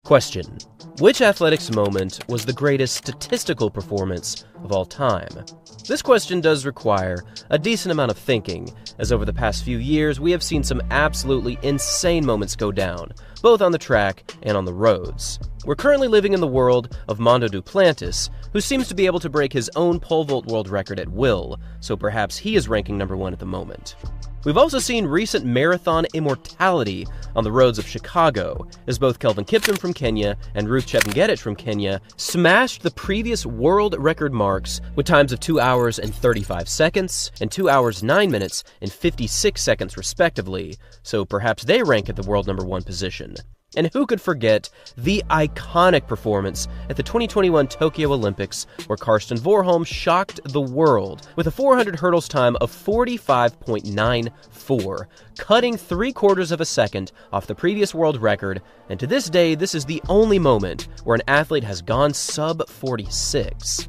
Question: which athletics moment was the greatest statistical performance of all time? This question does require a decent amount of thinking, as over the past few years we have seen some absolutely insane moments go down, both on the track and on the roads. We're currently living in the world of Mondo Duplantis, who seems to be able to break his own pole vault world record at will, so perhaps he is ranking number one at the moment. We've also seen recent marathon immortality on the roads of Chicago, as both Kelvin Kiptum from Kenya and Ruth Chepngetich from Kenya smashed the previous world record marks with times of 2 hours and 35 seconds and 2 hours 9 minutes and 56 seconds respectively, so perhaps they rank at the world number one position. And who could forget the iconic performance at the 2021 Tokyo Olympics, where Karsten Warholm shocked the world with a 400 hurdles time of 45.94, cutting 3/4 of a second off the previous world record, and to this day, this is the only moment where an athlete has gone sub 46.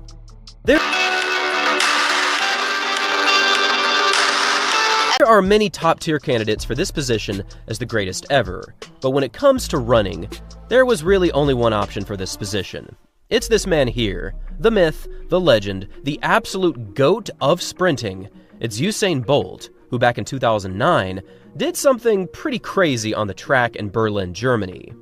There are many top-tier candidates for this position as the greatest ever, but when it comes to running, there was really only one option for this position. It's this man here, the myth, the legend, the absolute GOAT of sprinting. It's Usain Bolt, who back in 2009 did something pretty crazy on the track in Berlin, Germany.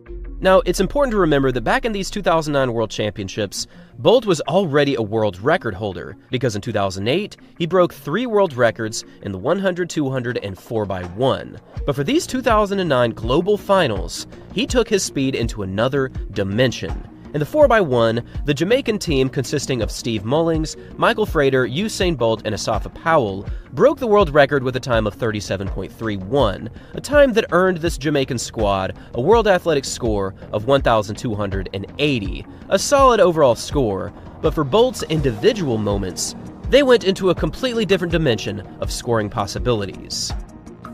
Now, it's important to remember that back in these 2009 World Championships, Bolt was already a world record holder, because in 2008, he broke 3 world records in the 100, 200, and 4x1. But for these 2009 global finals, he took his speed into another dimension. In the 4x1, the Jamaican team, consisting of Steve Mullings, Michael Frater, Usain Bolt, and Asafa Powell, broke the world record with a time of 37.31, a time that earned this Jamaican squad a World Athletics score of 1,280, a solid overall score, but for Bolt's individual moments, they went into a completely different dimension of scoring possibilities.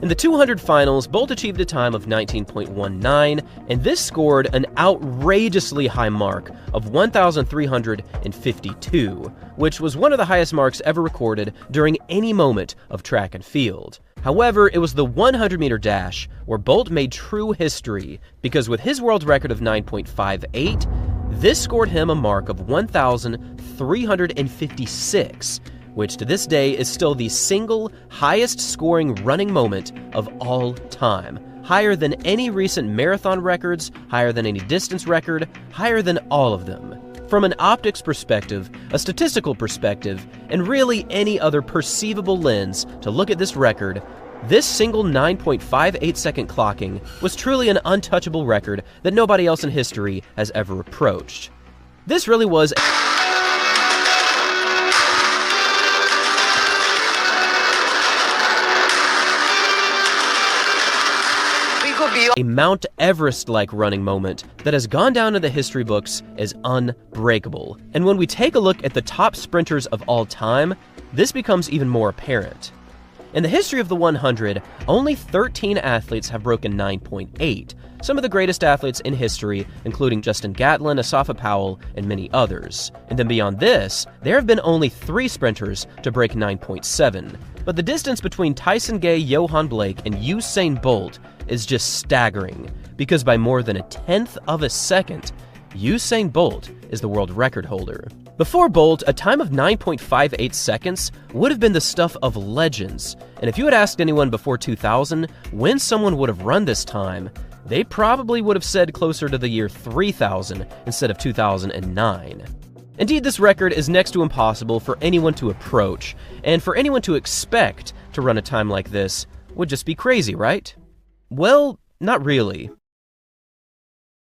In the 200 finals, Bolt achieved a time of 19.19, and this scored an outrageously high mark of 1,352, which was one of the highest marks ever recorded during any moment of track and field. However, it was the 100-meter dash where Bolt made true history, because with his world record of 9.58, this scored him a mark of 1,356, which to this day is still the single highest scoring running moment of all time. Higher than any recent marathon records, higher than any distance record, higher than all of them. From an optics perspective, a statistical perspective, and really any other perceivable lens to look at this record, this single 9.58 second clocking was truly an untouchable record that nobody else in history has ever approached. This really was a Mount Everest-like running moment that has gone down in the history books as unbreakable. And when we take a look at the top sprinters of all time, this becomes even more apparent. In the history of the 100, only 13 athletes have broken 9.8, some of the greatest athletes in history, including Justin Gatlin, Asafa Powell, and many others. And then beyond this, there have been only 3 sprinters to break 9.7. But the distance between Tyson Gay, Johan Blake, and Usain Bolt is just staggering, because by more than 1/10 of a second, Usain Bolt is the world record holder. Before Bolt, a time of 9.58 seconds would have been the stuff of legends, and if you had asked anyone before 2000 when someone would have run this time, they probably would have said closer to the year 3000 instead of 2009. Indeed, this record is next to impossible for anyone to approach, and for anyone to expect to run a time like this would just be crazy, right? Well, not really.